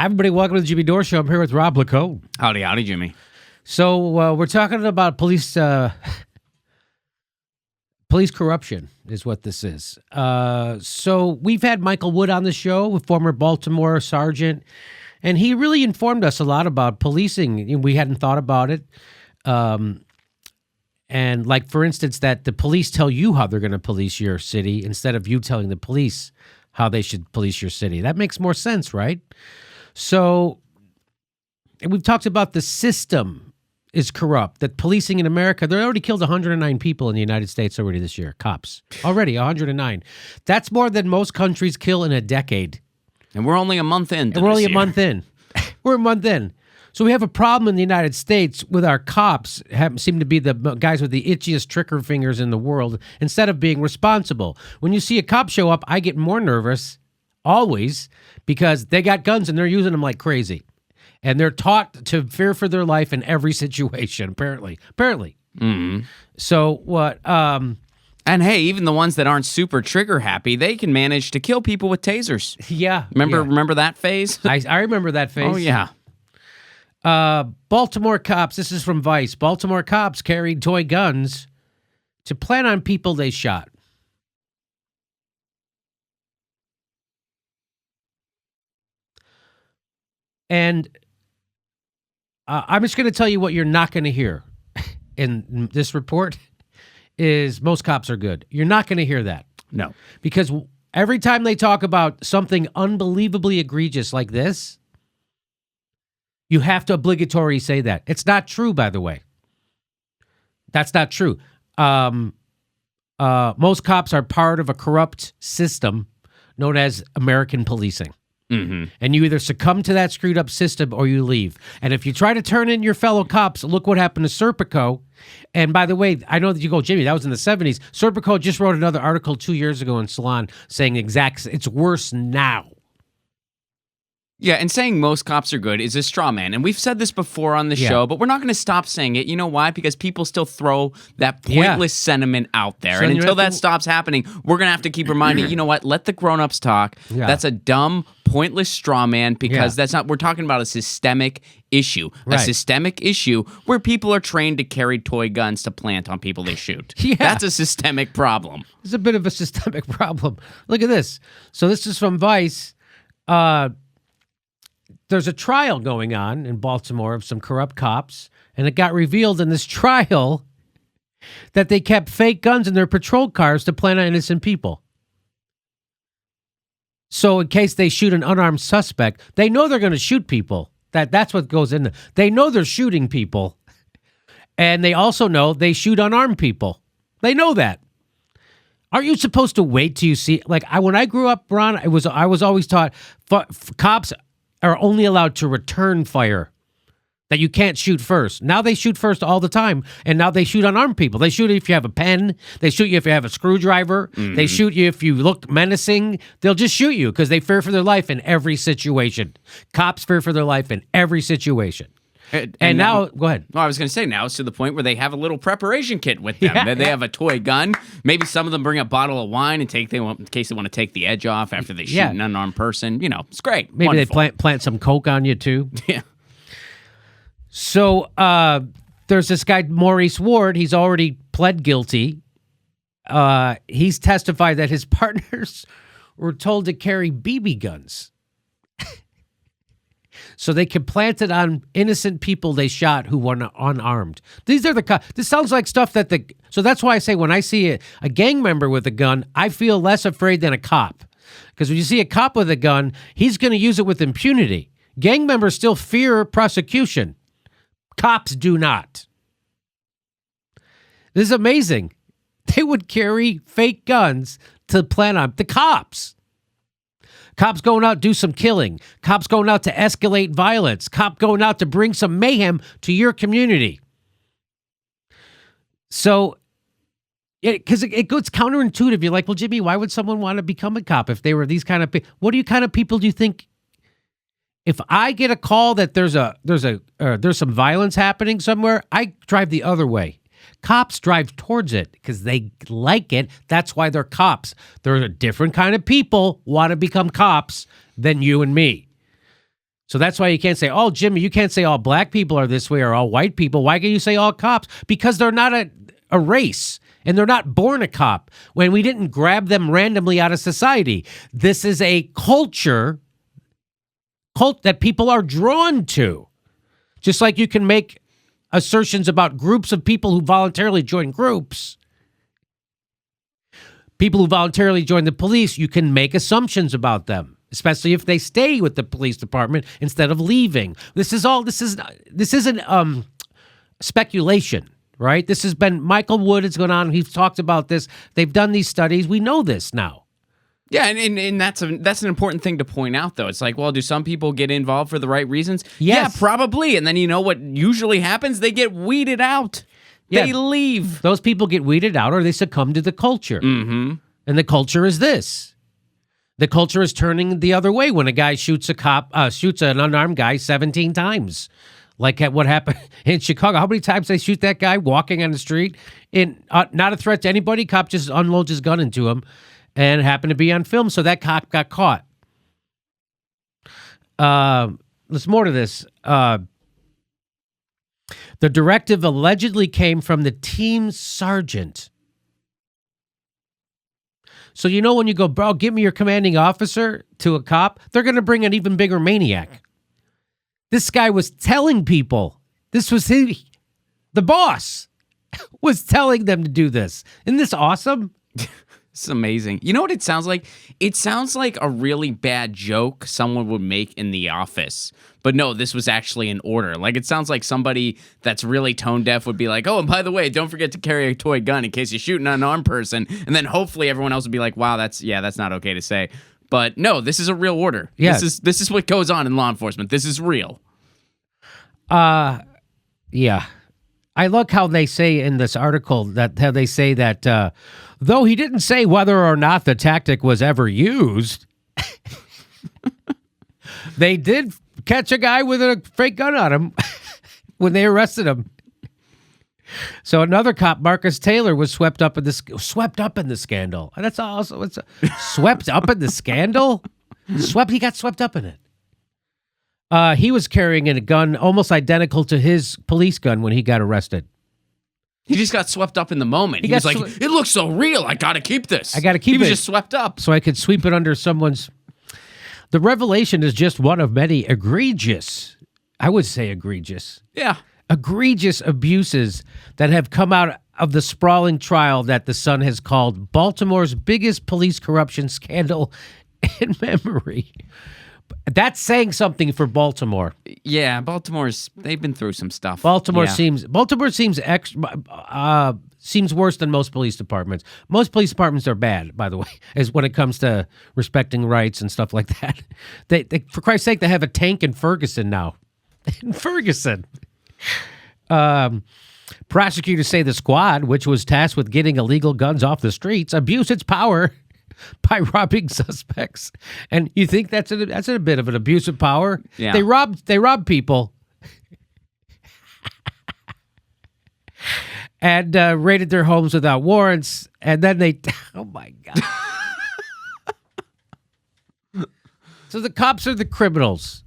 Hi, everybody. Welcome to the Jimmy Dore Show. I'm here with Rob Lacote. Howdy, Jimmy. So we're talking about police corruption is what this is. So we've had Michael Wood on the show, a former Baltimore sergeant, and he really informed us a lot about policing. We hadn't thought about it. And like, for instance, that the police tell you how they're going to police your city instead of you telling the police how they should police your city. That makes more sense, right? So and we've talked about the system is corrupt, that policing in America, they already killed 109 people in the United States already this year, cops. Already, 109. That's more than most countries kill in a decade. And we're only a month in. We're only a month in. We're a month in. So we have a problem in the United States with our cops seem to be the guys with the itchiest trigger fingers in the world instead of being responsible. When you see a cop show up, I get more nervous, always, because they got guns and they're using them like crazy. And they're taught to fear for their life in every situation, apparently. Mm-hmm. So what? And hey, even the ones that aren't super trigger happy, they can manage to kill people with tasers. Yeah. Remember that phase? I remember that phase. Oh, yeah. Baltimore cops, this is from Vice. Baltimore cops carried toy guns to plan on people they shot. And I'm just going to tell you what you're not going to hear in this report is most cops are good. You're not going to hear that. No. Because every time they talk about something unbelievably egregious like this, you have to obligatory say that. It's not true, by the way. That's not true. Most cops are part of a corrupt system known as American policing. Mm-hmm. And you either succumb to that screwed up system or you leave. And if you try to turn in your fellow cops, look what happened to Serpico. And by the way, I know that you go, Jimmy, that was in the 70s. Serpico just wrote another article 2 years ago in Salon saying it's worse now. Yeah, and saying most cops are good is a straw man. And we've said this before on the show, but we're not going to stop saying it. You know why? Because people still throw that pointless sentiment out there. So and until that stops happening, we're going to have to keep reminding, you know what? Let the grown-ups talk. Yeah. That's a dumb, pointless straw man because that's not, we're talking about a systemic issue. Right. A systemic issue where people are trained to carry toy guns to plant on people they shoot. Yeah. That's a systemic problem. It's a bit of a systemic problem. Look at this. So this is from Vice. There's a trial going on in Baltimore of some corrupt cops, and it got revealed in this trial that they kept fake guns in their patrol cars to plant on innocent people. So in case they shoot an unarmed suspect, they know they're going to shoot people. That's what goes in there. They know they're shooting people, and they also know they shoot unarmed people. They know that. Aren't you supposed to wait till you see? Like when I grew up, Ron, I was always taught cops are only allowed to return fire, that you can't shoot first. Now they shoot first all the time, and now they shoot unarmed people. They shoot you if you have a pen. They shoot you if you have a screwdriver. Mm-hmm. They shoot you if you look menacing. They'll just shoot you because they fear for their life in every situation. Cops fear for their life in every situation. And now, go ahead. Well, I was going to say, now it's to the point where they have a little preparation kit with them. Yeah, they have a toy gun. Maybe some of them bring a bottle of wine in case they want to take the edge off after they shoot an unarmed person. You know, it's great. Maybe Wonderful. They plant some coke on you, too. Yeah. So there's this guy, Maurice Ward. He's already pled guilty. He's testified that his partners were told to carry BB guns so they could plant it on innocent people they shot who were unarmed. These are this sounds like stuff that so that's why I say when I see a gang member with a gun, I feel less afraid than a cop. Because when you see a cop with a gun, he's going to use it with impunity. Gang members still fear prosecution. Cops do not. This is amazing. They would carry fake guns to plant on the cops. Cops going out to do some killing. Cops going out to escalate violence. Cop going out to bring some mayhem to your community. So, because it goes counterintuitive. You're like, well, Jimmy, why would someone want to become a cop if they were these kind of people? What kind of people do you think? If I get a call that there's some violence happening somewhere, I drive the other way. Cops drive towards it because they like it. That's why they're cops. They're a different kind of people want to become cops than you and me. So that's why you can't say, oh, Jimmy, you can't say all black people are this way or all white people. Why can you say all cops? Because they're not a race, and they're not born a cop. When we didn't grab them randomly out of society. This is a cult that people are drawn to. Just like you can make assertions about groups of people who voluntarily join groups. People who voluntarily join the police, you can make assumptions about them, especially if they stay with the police department instead of leaving. This isn't speculation, right? This has been, Michael Wood has gone on, he's talked about this. They've done these studies. We know this now. Yeah, and that's an important thing to point out, though. It's like, well, do some people get involved for the right reasons? Yes. Yeah, probably. And then you know what usually happens? They get weeded out. Yeah. They leave. Those people get weeded out or they succumb to the culture. Mm-hmm. And the culture is this. The culture is turning the other way when a guy shoots an unarmed guy 17 times. Like at what happened in Chicago. How many times they shoot that guy walking on the street? Not a threat to anybody. Cop just unloads his gun into him and it happened to be on film, so that cop got caught. There's more to this. The directive allegedly came from the team sergeant. So you know when you go, bro, give me your commanding officer to a cop, they're going to bring an even bigger maniac. This guy was telling people, this was the boss was telling them to do this. Isn't this awesome? It's amazing. You know what it sounds like? It sounds like a really bad joke someone would make in the office. But no, this was actually an order. Like, it sounds like somebody that's really tone deaf would be like, oh, and by the way, don't forget to carry a toy gun in case you shoot an unarmed person. And then hopefully everyone else would be like, wow, that's not okay to say. But no, this is a real order. Yeah. This is what goes on in law enforcement. This is real. Yeah. I look how they say in this article that though he didn't say whether or not the tactic was ever used, they did catch a guy with a fake gun on him when they arrested him. So another cop, Marcus Taylor, was swept up in the scandal. That's also swept up in the scandal. He got swept up in it. He was carrying a gun almost identical to his police gun when he got arrested. He just got swept up in the moment. He was like, it looks so real. I got to keep this. He was just swept up. So I could sweep it under someone's... The revelation is just one of many egregious, I would say egregious. Yeah. Egregious abuses that have come out of the Sprawling trial that the Sun has called Baltimore's biggest police corruption scandal in memory. That's saying something for Baltimore. Yeah, they've been through some stuff. Baltimore seems worse than most police departments. Most police departments are bad, by the way, as when it comes to respecting rights and stuff like that. They for Christ's sake, they have a tank in Ferguson now. In Ferguson. Prosecutors say the squad, which was tasked with getting illegal guns off the streets, abused its power by robbing suspects. And you think that's a bit of an abuse of power? Yeah. They robbed people and raided their homes without warrants. And then oh my God. So the cops are the criminals.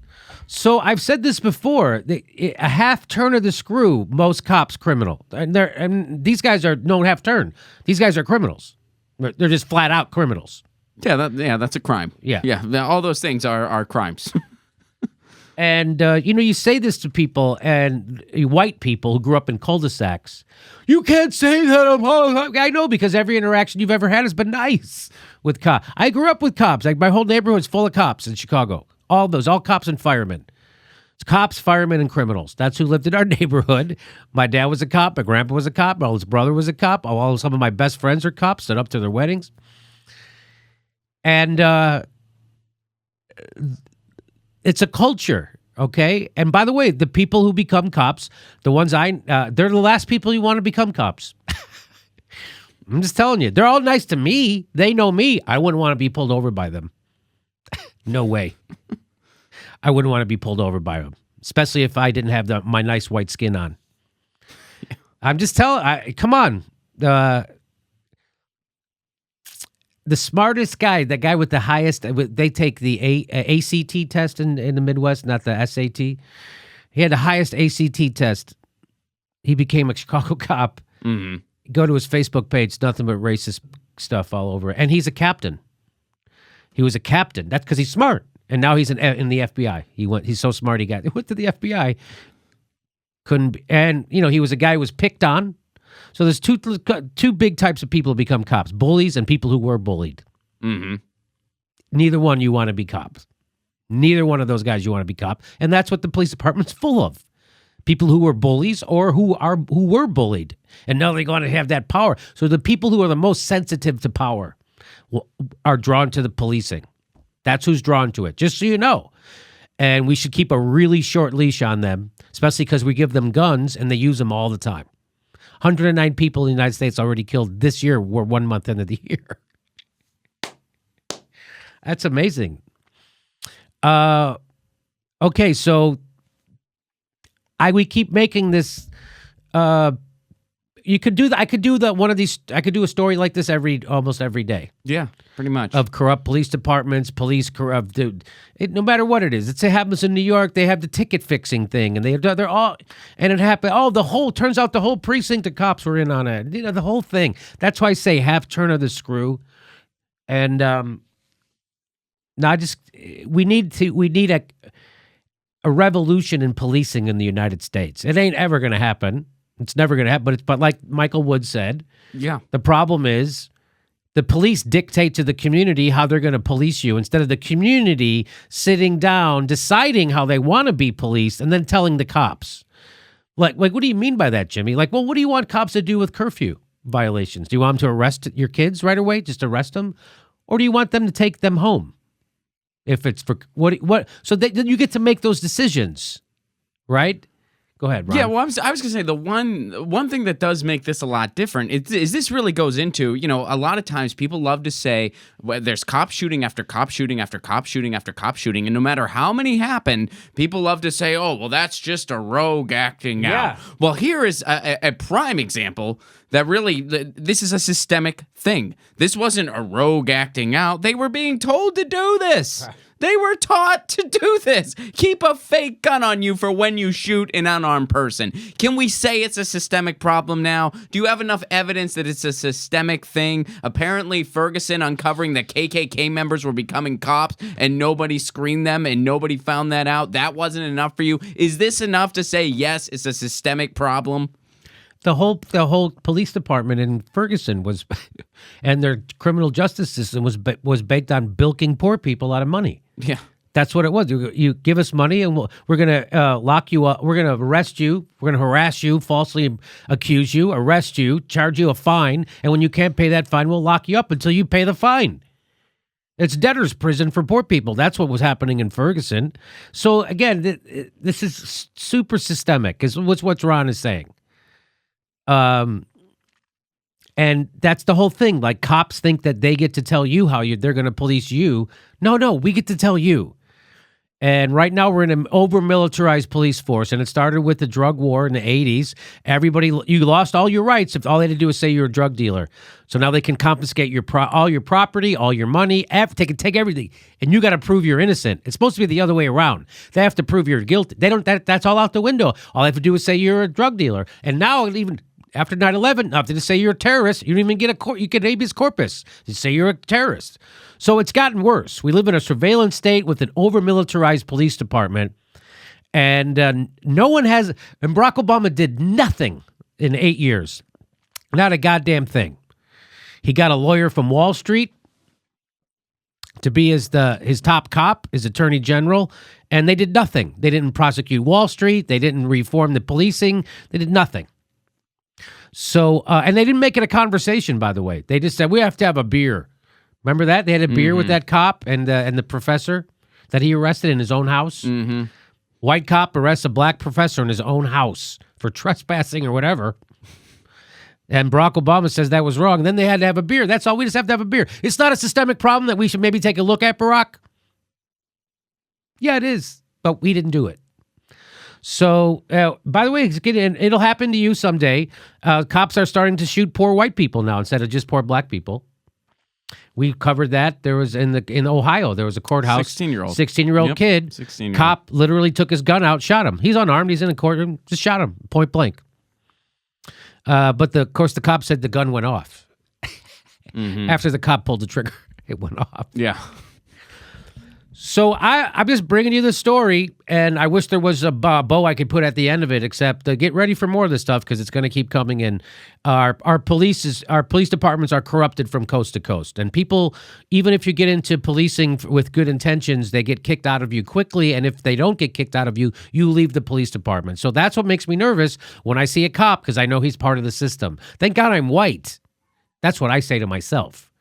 So I've said this before, a half turn of the screw, most cops criminal. And these guys don't half turn. These guys are criminals. They're just flat out criminals. Yeah, that's a crime. Yeah. All those things are crimes. And you say this to people, and white people who grew up in cul-de-sacs. You can't say that. I know, because every interaction you've ever had has been nice with cops. I grew up with cops. Like my whole neighborhood's full of cops in Chicago. All cops and firemen. It's cops, firemen, and criminals. That's who lived in our neighborhood. My dad was a cop. My grandpa was a cop. My oldest brother was a cop. Some of my best friends are cops. Stood up to their weddings. And it's a culture, okay? And by the way, the people who become cops, the ones they're the last people you want to become cops. I'm just telling you. They're all nice to me. They know me. I wouldn't want to be pulled over by them. No way. I wouldn't want to be pulled over by them, especially if I didn't have my nice white skin on. I'm just telling. Come on. the smartest guy, the guy with the highest, they take the ACT test in the Midwest, not the SAT. He had the highest ACT test. He became a Chicago cop. Mm-hmm. Go to his Facebook page, nothing but racist stuff all over it. And he's a captain. He was a captain. That's because he's smart. And now he's in the FBI. He's so smart he went to the FBI. Couldn't be, and he was a guy who was picked on. So there's two big types of people who become cops: bullies and people who were bullied. Mm-hmm. Neither one you want to be cops. Neither one of those guys you want to be cop. And that's what the police department's full of. People who were bullies or who were bullied. And now they're going to have that power. So the people who are the most sensitive to power are drawn to the policing. That's who's drawn to it, just so you know. And we should keep a really short leash on them, especially because we give them guns and they use them all the time. 109 people in the United States already killed this year. We're 1 month into the year. That's amazing. Okay, so we keep making this. You could do that. I could do one of these. I could do a story like this almost every day. Yeah, pretty much. Of corrupt police departments, police corrupt. No matter what it is, it happens in New York. They have the ticket fixing thing, and they're all, and it happened. Oh, turns out the whole precinct of cops were in on it. The whole thing. That's why I say half turn of the screw, and we need a revolution in policing in the United States. It ain't ever going to happen. It's never going to happen, but like Michael Wood said, yeah. The problem is the police dictate to the community how they're going to police you instead of the community sitting down, deciding how they want to be policed, and then telling the cops. Like, what do you mean by that, Jimmy? Like, well, what do you want cops to do with curfew violations? Do you want them to arrest your kids right away, just arrest them? Or do you want them to take them home? If it's for what? So then you get to make those decisions, right? Go ahead, Ron. Yeah, well, I was going to say the one thing that does make this a lot different is this really goes into, a lot of times people love to say, well, there's cop shooting after cop shooting after cop shooting after cop shooting, and no matter how many happen, people love to say, oh, well, that's just a rogue acting out. Well, here is a prime example that really, this is a systemic thing. This wasn't a rogue acting out. They were being told to do this. They were taught to do this. Keep a fake gun on you for when you shoot an unarmed person. Can we say it's a systemic problem now? Do you have enough evidence that it's a systemic thing? Apparently, Ferguson uncovering that KKK members were becoming cops and nobody screened them and nobody found that out. That wasn't enough for you. Is this enough to say, yes, it's a systemic problem? The whole police department in Ferguson was, and their criminal justice system was based on bilking poor people out of money. Yeah, that's what it was. You give us money, and we're going to lock you up. We're going to arrest you. We're going to harass you, falsely accuse you, arrest you, charge you a fine, and when you can't pay that fine, we'll lock you up until you pay the fine. It's debtor's prison for poor people. That's what was happening in Ferguson. So again, this is super systemic. Is what Ron is saying. And that's the whole thing. Like, cops think that they get to tell you how they're going to police you. No, we get to tell you. And right now we're in an over-militarized police force, and it started with the drug war in the 80s. You lost all your rights if all they had to do was say you're a drug dealer. So now they can confiscate all your property, all your money, take everything, and you got to prove you're innocent. It's supposed to be the other way around. They have to prove you're guilty. They don't. That's all out the window. All they have to do is say you're a drug dealer. And now even after 9/11, not to say you're a terrorist, you don't even get you get habeas corpus. You say you're a terrorist. So it's gotten worse. We live in a surveillance state with an over-militarized police department, and no one has. And Barack Obama did nothing in 8 years, not a goddamn thing. He got a lawyer from Wall Street to be his top cop, his attorney general, and they did nothing. They didn't prosecute Wall Street. They didn't reform the policing. They did nothing. So, and they didn't make it a conversation, by the way. They just said, we have to have a beer. Remember that? They had a beer with that cop and the professor that he arrested in his own house. Mm-hmm. White cop arrests a black professor in his own house for trespassing or whatever. And Barack Obama says that was wrong. Then they had to have a beer. That's all. We just have to have a beer. It's not a systemic problem that we should maybe take a look at, Barack? Yeah, it is. But we didn't do it. So, by the way, it'll happen to you someday. Cops are starting to shoot poor white people now instead of just poor black people. We covered that. There was in Ohio, there was a courthouse. 16-year-old. Yep. Kid. 16-year-old. Cop literally took his gun out, shot him. He's unarmed. He's in a courtroom. Just shot him point blank. But of course, the cop said the gun went off. After the cop pulled the trigger, it went off. Yeah. So I'm just bringing you the story, and I wish there was a bow I could put at the end of it, except get ready for more of this stuff because it's going to keep coming in. Our police departments are corrupted from coast to coast, and people, even if you get into policing with good intentions, they get kicked out of you quickly, and if they don't get kicked out of you, you leave the police department. So that's what makes me nervous when I see a cop because I know he's part of the system. Thank God I'm white. That's what I say to myself.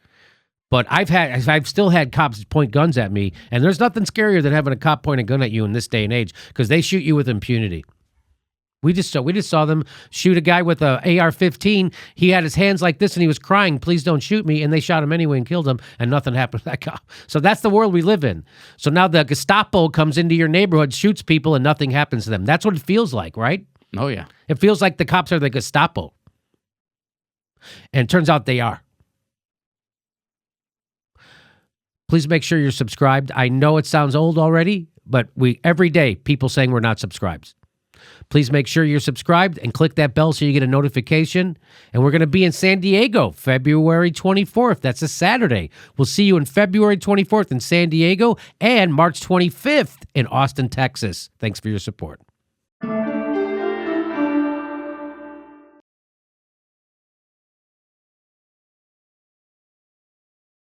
But I've still had cops point guns at me, and there's nothing scarier than having a cop point a gun at you in this day and age because they shoot you with impunity. We just saw them shoot a guy with a AR-15. He had his hands like this, and he was crying, "Please don't shoot me," and they shot him anyway and killed him, and nothing happened to that cop. So that's the world we live in. So now the Gestapo comes into your neighborhood, shoots people, and nothing happens to them. That's what it feels like, right? Oh, yeah. It feels like the cops are the Gestapo. And it turns out they are. Please make sure you're subscribed. I know it sounds old already, but every day people saying we're not subscribed. Please make sure you're subscribed and click that bell so you get a notification. And we're going to be in San Diego, February 24th. That's a Saturday. We'll see you on February 24th in San Diego and March 25th in Austin, Texas. Thanks for your support.